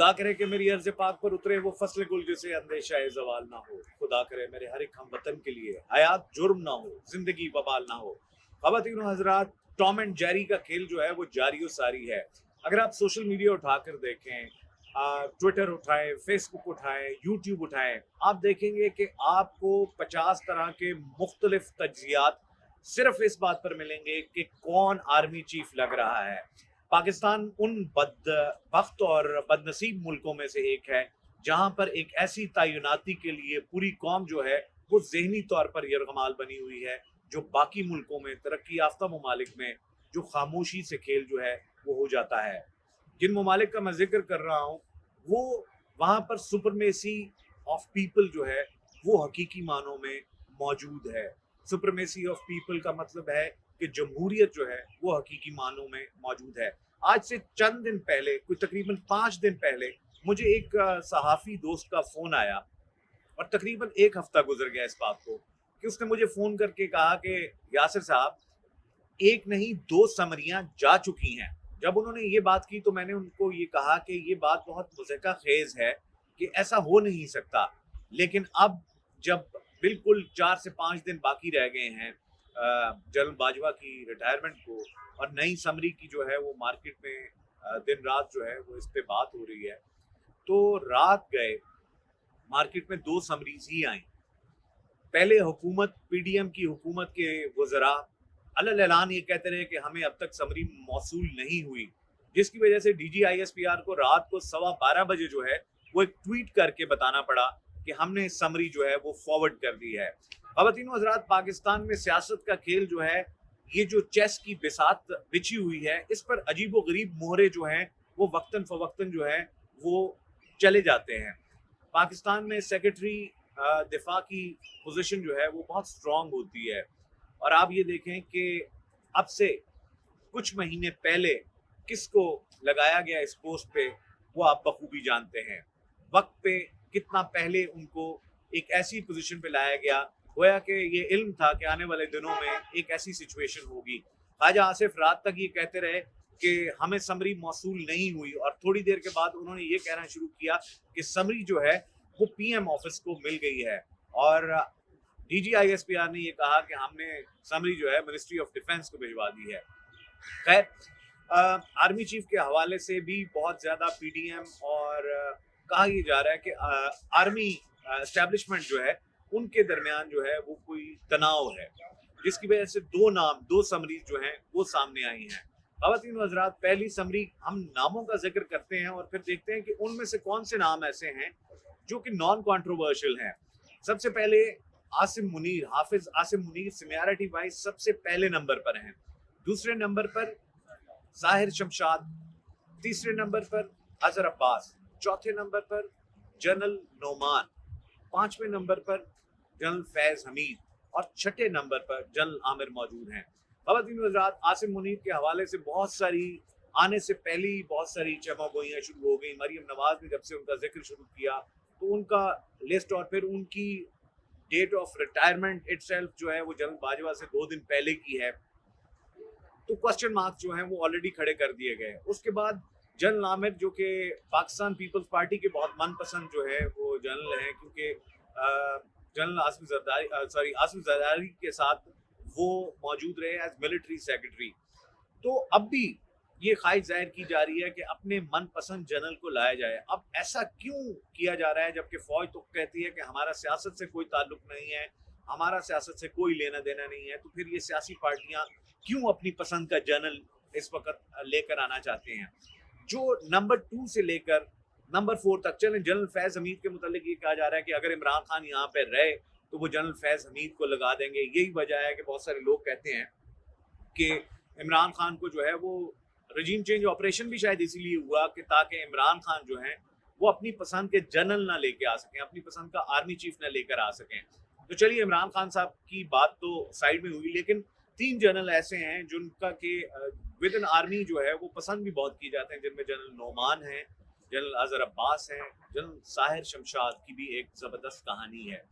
खुदा करे कि मेरी अर्ज़ पाक पर उतरे वो फसल गुल जिसे अंदेशा ज़वाल ना हो। खुदा करे मेरे हर एक हम वतन के लिए हयात जुर्म ना हो, जिंदगी बवाल ना हो। ख़वातीन व हज़रात, टॉम एंड जेरी का खेल जो है वो जारी सारी है। अगर आप सोशल मीडिया उठाकर देखें, ट्विटर उठाएं, फेसबुक उठाएं, यूट्यूब उठाएं, आप देखेंगे कि आपको 50 तरह के मुख्तलिफ तज्जियात सिर्फ इस बात पर मिलेंगे कि कौन आर्मी चीफ लग रहा है। पाकिस्तान उन बदबख्त और बदनसीब मुल्कों में से एक है जहां पर एक ऐसी तैनाती के लिए पूरी कौम जो है वो ज़हनी तौर पर यरगमाल बनी हुई है, जो बाकी मुल्कों में, तरक्की याफ्ता ममालिक में जो खामोशी से खेल जो है वो हो जाता है। जिन ममालिक का मैं जिक्र कर रहा हूँ वो वहाँ पर सुपरमेसी ऑफ पीपल जो है वो हकीकी मानों में मौजूद है। सुपरमेसी ऑफ पीपल का मतलब है कि जमहूरियत जो है वो हकीकी मानों में मौजूद है। आज से चंद दिन पहले, कुछ तकरीबन 5 दिन पहले, मुझे एक सहाफ़ी दोस्त का फ़ोन आया और तकरीबन 1 हफ्ता गुजर गया इस बात को कि उसने मुझे फ़ोन करके कहा कि यासिर साहब, एक नहीं 2 समरियां जा चुकी हैं। जब उन्होंने ये बात की तो मैंने उनको ये कहा कि ये बात बहुत मुज़क्का खेज़ है कि ऐसा हो नहीं सकता। लेकिन अब जब बिल्कुल 4 से 5 दिन बाकी रह गए हैं जनरल बाजवा की रिटायरमेंट को, और नई समरी की जो है वो मार्केट में दिन रात जो है वो इस पे बात हो रही है, तो रात गए मार्केट में 2 समरीज ही आई। पहले हुकूमत, पीडीएम की हुकूमत के वज़रा अलल ऐलान ये कहते रहे कि हमें अब तक समरी मौसूल नहीं हुई, जिसकी वजह से DGISPR को रात को 12:15 बजे जो है वो एक ट्वीट करके बताना पड़ा कि हमने समरी जो है वो फॉरवर्ड कर दी है। ख़वातीन व हज़रात, पाकिस्तान में सियासत का खेल जो है, ये जो चेस की बिसात बिछी हुई है, इस पर अजीब व गरीब मोहरे जो हैं वो वक्तन फ़वक्तन जो है वो चले जाते हैं। पाकिस्तान में सेक्रेटरी दिफा की पोजीशन जो है वो बहुत स्ट्रांग होती है, और आप ये देखें कि अब से कुछ महीने पहले किसको लगाया गया इस पोस्ट पे वो आप बखूबी जानते हैं। वक्त पे कितना पहले उनको एक ऐसी पोजीशन पे लाया गया, गोया कि ये इल्म था कि आने वाले दिनों में एक ऐसी सिचुएशन होगी। ख्वाजा आसिफ रात तक ये कहते रहे कि हमें समरी मौसूल नहीं हुई, और थोड़ी देर के बाद उन्होंने ये कहना शुरू किया कि समरी जो है वो PM ऑफिस को मिल गई है, और DGISPR ने ये कहा कि हमने समरी जो है मिनिस्ट्री ऑफ डिफेंस को भिजवा दी है। खैर, आर्मी चीफ के हवाले से भी बहुत ज़्यादा PDM और कहा यह जा रहा है कि आर्मी एस्टेब्लिशमेंट जो है उनके दरमियान जो है वो कोई तनाव है, जिसकी वजह से 2 समरीज जो हैं वो सामने आई हैं। ख़वातीन व हज़रात, पहली समरी, हम नामों का जिक्र करते हैं और फिर देखते हैं कि उनमें से कौन से नाम ऐसे हैं जो कि नॉन कॉन्ट्रोवर्शियल हैं। सबसे पहले आसिम मुनीर, हाफिज आसिम मुनीर सीनियरिटी वाइज सबसे पहले नंबर पर हैं। दूसरे नंबर पर ज़ाहिर शमशाद, तीसरे नंबर पर अजहर अब्बास, चौथे नंबर पर जनरल नोमान, पांचवें नंबर पर जनरल फैज हमीद, और छठे नंबर पर जनरल आमिर मौजूद हैं। ख़वातीन व हज़रात, आसिम मुनीर के हवाले से बहुत सारी, आने से पहले ही बहुत सारी चमागोइयाँ शुरू हो गई। मरियम नवाज ने जब से उनका जिक्र शुरू किया तो उनका लिस्ट और फिर उनकी डेट ऑफ रिटायरमेंट इटसेल्फ जो है वो जनरल बाजवा से 2 दिन पहले की है, तो क्वेश्चन मार्क्स जो हैं वो ऑलरेडी खड़े कर दिए गए। उसके बाद जनरल आमिर, जो कि पाकिस्तान पीपल्स पार्टी के बहुत मनपसंद जो है वो जनरल हैं, क्योंकि जनरल आसिफ जरदारी के साथ वो मौजूद रहे एज मिलिट्री सेक्रेटरी। तो अब भी ये ख्वाहिश जाहिर की जा रही है कि अपने मनपसंद जनरल को लाया जाए। अब ऐसा क्यों किया जा रहा है, जबकि फौज तो कहती है कि हमारा सियासत से कोई ताल्लुक नहीं है, हमारा सियासत से कोई लेना देना नहीं है, तो फिर ये सियासी पार्टियां क्यों अपनी पसंद का जनरल इस वक्त लेकर आना चाहते हैं। जो नंबर 2 से लेकर नंबर 4 तक, चलें जनरल फैज हमीद के मुतालिक ये कहा जा रहा है कि अगर इमरान खान यहाँ पे रहे तो वो जनरल फैज हमीद को लगा देंगे। यही वजह है कि बहुत सारे लोग कहते हैं कि इमरान खान को जो है वो रजीम चेंज ऑपरेशन भी शायद इसीलिए हुआ कि ताकि इमरान खान जो है वो अपनी पसंद के जनरल ना लेके आ सकें, अपनी पसंद का आर्मी चीफ ना लेकर आ सकें। तो चलिए, इमरान खान साहब की बात तो साइड में हुई, लेकिन 3 जनरल ऐसे हैं जिनका के विद इन आर्मी जो है वो पसंद भी बहुत की जाते हैं, जिनमें जनरल नोमान हैं, जनरल अजहर अब्बास हैं, जनरल ज़ाहिर शमशाद की भी एक ज़बरदस्त कहानी है।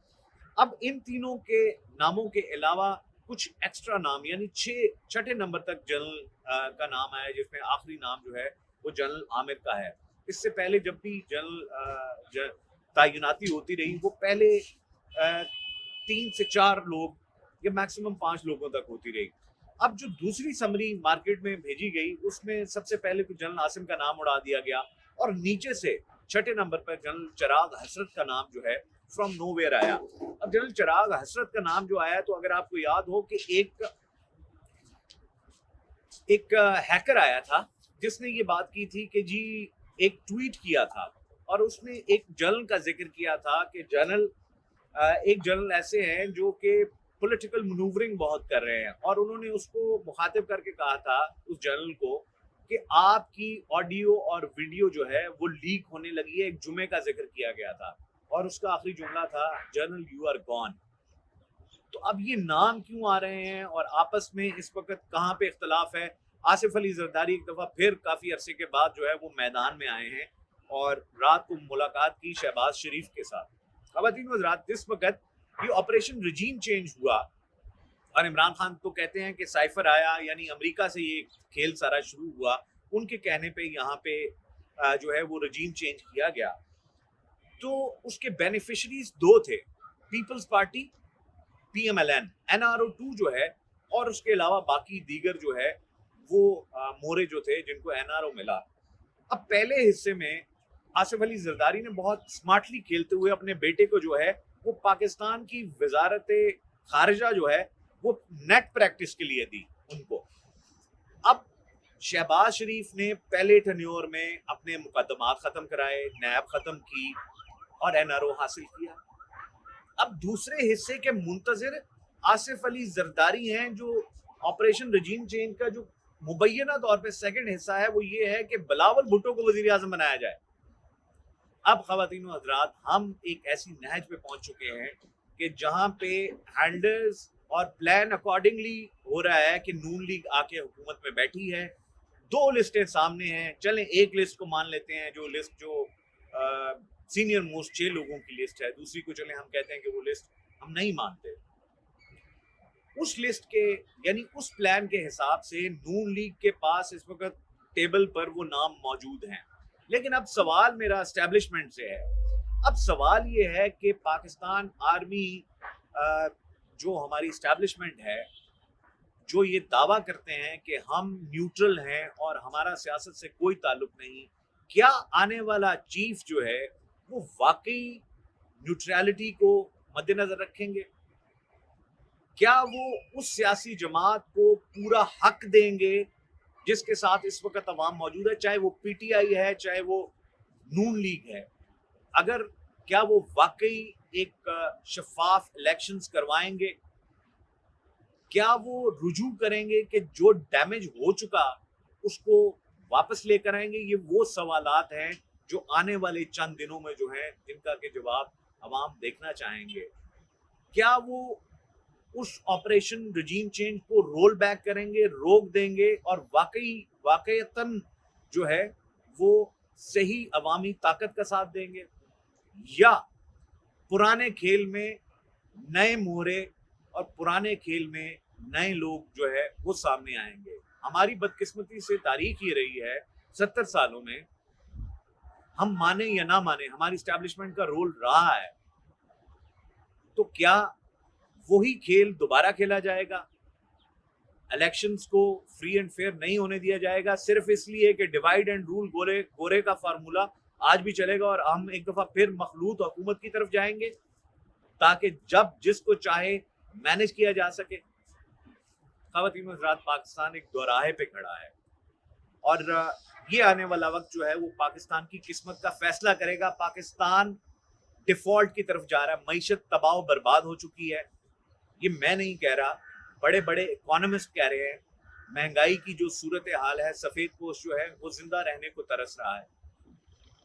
अब इन तीनों के नामों के अलावा कुछ एक्स्ट्रा नाम, यानी 6 छठे नंबर तक जनरल का नाम आया, जिसमें आखिरी नाम जो है वो जनरल आमिर का है। اس سے پہلے جب بھی جنرل تعیناتی ہوتی رہی وہ پہلے 3 سے 4 لوگ یا میکسیمم 5 لوگوں تک ہوتی رہی. اب جو دوسری سمری مارکیٹ میں بھیجی گئی اس میں سب سے پہلے تو جنرل عاصم کا نام اڑا دیا گیا اور نیچے سے چھٹے نمبر پر جنرل چراغ حسرت کا نام جو ہے فرام نو ویئر آیا. اب جنرل چراغ حسرت کا نام جو آیا تو اگر آپ کو یاد ہو کہ ایک ہیکر آیا تھا جس نے یہ بات کی تھی کہ جی ایک ٹویٹ کیا تھا اور اس نے ایک جنرل کا ذکر کیا تھا کہ ایک جنرل ایسے ہیں جو کہ پولیٹیکل منوورنگ بہت کر رہے ہیں اور انہوں نے اس کو مخاطب کر کے کہا تھا اس جنرل کو کہ آپ کی آڈیو اور ویڈیو جو ہے وہ لیک ہونے لگی ہے. ایک جمعے کا ذکر کیا گیا تھا اور اس کا آخری جملہ تھا جنرل یو آر گون. تو اب یہ نام کیوں آ رہے ہیں اور آپس میں اس وقت کہاں پہ اختلاف ہے؟ آصف علی زرداری ایک دفعہ پھر کافی عرصے کے بعد جو ہے وہ میدان میں آئے ہیں اور رات کو ملاقات کی شہباز شریف کے ساتھ. خواتین و حضرات جس وقت یہ آپریشن رجیم چینج ہوا اور عمران خان تو کہتے ہیں کہ سائفر آیا یعنی امریکہ سے یہ کھیل سارا شروع ہوا, ان کے کہنے پہ یہاں پہ جو ہے وہ رجیم چینج کیا گیا تو اس کے بینیفیشریز 2 تھے, Peoples Party P M L N R O 2 جو ہے اور اس کے علاوہ باقی دیگر جو ہے وہ مورے جو تھے جن کو این آر او ملا. اب پہلے حصے میں آصف علی زرداری نے بہت سمارٹلی کھیلتے ہوئے اپنے بیٹے کو جو ہے وہ پاکستان کی وزارت خارجہ جو ہے وہ نیٹ پریکٹس کے لیے دی ان کو. اب شہباز شریف نے پہلے ٹنیور میں اپنے مقدمات ختم کرائے, نیب ختم کی اور این آر او حاصل کیا. اب دوسرے حصے کے منتظر آصف علی زرداری ہیں جو آپریشن رجیم چینج کا جو مبینہ طور پہ سیکنڈ حصہ ہے وہ یہ ہے کہ بلاول بھٹو کو وزیر اعظم بنایا جائے. اب خواتین و حضرات ہم ایک ایسی نہج پہ پہنچ چکے ہیں کہ جہاں پہ ہینڈلز اور پلان اکارڈنگلی ہو رہا ہے کہ نون لیگ آ کے حکومت میں بیٹھی ہے, 2 لسٹیں سامنے ہیں, چلیں ایک لسٹ کو مان لیتے ہیں جو لسٹ جو سینئر موسٹ 6 لوگوں کی لسٹ ہے, دوسری کو چلیں ہم کہتے ہیں کہ وہ لسٹ ہم نہیں مانتے. اس لسٹ کے یعنی اس پلان کے حساب سے نون لیگ کے پاس اس وقت ٹیبل پر وہ نام موجود ہیں. لیکن اب سوال میرا اسٹیبلشمنٹ سے ہے. اب سوال یہ ہے کہ پاکستان آرمی جو ہماری اسٹیبلشمنٹ ہے جو یہ دعویٰ کرتے ہیں کہ ہم نیوٹرل ہیں اور ہمارا سیاست سے کوئی تعلق نہیں, کیا آنے والا چیف جو ہے وہ واقعی نیوٹرالٹی کو مد نظر رکھیں گے؟ کیا وہ اس سیاسی جماعت کو پورا حق دیں گے جس کے ساتھ اس وقت عوام موجود ہے, چاہے وہ پی ٹی آئی ہے چاہے وہ نون لیگ ہے؟ اگر کیا وہ واقعی ایک شفاف الیکشنز کروائیں گے؟ کیا وہ رجوع کریں گے کہ جو ڈیمیج ہو چکا اس کو واپس لے کر آئیں گے؟ یہ وہ سوالات ہیں جو آنے والے چند دنوں میں جو ہیں جن کا کہ جواب عوام دیکھنا چاہیں گے. کیا وہ اس آپریشن رجیم چینج کو رول بیک کریں گے, روک دیں گے اور واقعتاً جو ہے وہ صحیح عوامی طاقت کا ساتھ دیں گے, یا پرانے کھیل میں نئے مورے اور پرانے کھیل میں نئے لوگ جو ہے وہ سامنے آئیں گے؟ ہماری بدقسمتی سے تاریخ یہ رہی ہے 70 سالوں میں, ہم مانے یا نہ مانے ہماری اسٹیبلشمنٹ کا رول رہا ہے. تو کیا وہی کھیل دوبارہ کھیلا جائے گا؟ الیکشنز کو فری اینڈ فیئر نہیں ہونے دیا جائے گا صرف اس لیے کہ ڈیوائیڈ اینڈ رول گورے کا فارمولا آج بھی چلے گا اور ہم ایک دفعہ پھر مخلوط حکومت کی طرف جائیں گے تاکہ جب جس کو چاہے مینج کیا جا سکے؟ خواتین و حضرات پاکستان ایک دوراہے پہ کھڑا ہے اور یہ آنے والا وقت جو ہے وہ پاکستان کی قسمت کا فیصلہ کرے گا. پاکستان ڈیفالٹ کی طرف جا رہا ہے, معیشت تباہ و برباد ہو چکی ہے. یہ میں نہیں کہہ رہا, بڑے بڑے اکانومسٹ کہہ رہے ہیں. مہنگائی کی جو صورتحال ہے, سفید پوش جو ہے وہ زندہ رہنے کو ترس رہا ہے.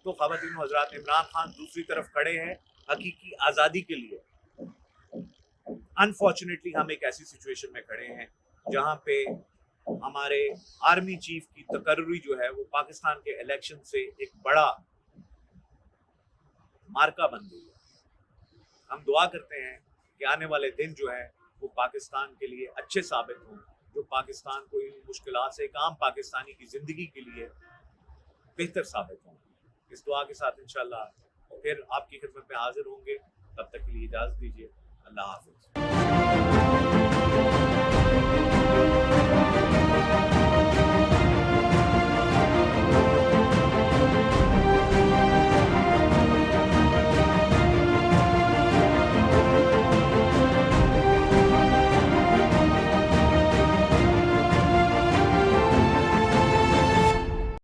تو خواتین و حضرات عمران خان دوسری طرف کھڑے ہیں حقیقی آزادی کے لیے. انفارچونیٹلی ہم ایک ایسی سچویشن میں کھڑے ہیں جہاں پہ ہمارے آرمی چیف کی تقرری جو ہے وہ پاکستان کے الیکشن سے ایک بڑا مارکا بن گئی ہے. ہم دعا کرتے ہیں کہ آنے والے دن جو ہے وہ پاکستان کے لیے اچھے ثابت ہوں, جو پاکستان کو ان مشکلات سے ایک عام پاکستانی کی زندگی کے لیے بہتر ثابت ہوں. اس دعا کے ساتھ انشاءاللہ پھر آپ کی خدمت میں حاضر ہوں گے. تب تک کے لیے اجازت دیجیے. اللہ حافظ.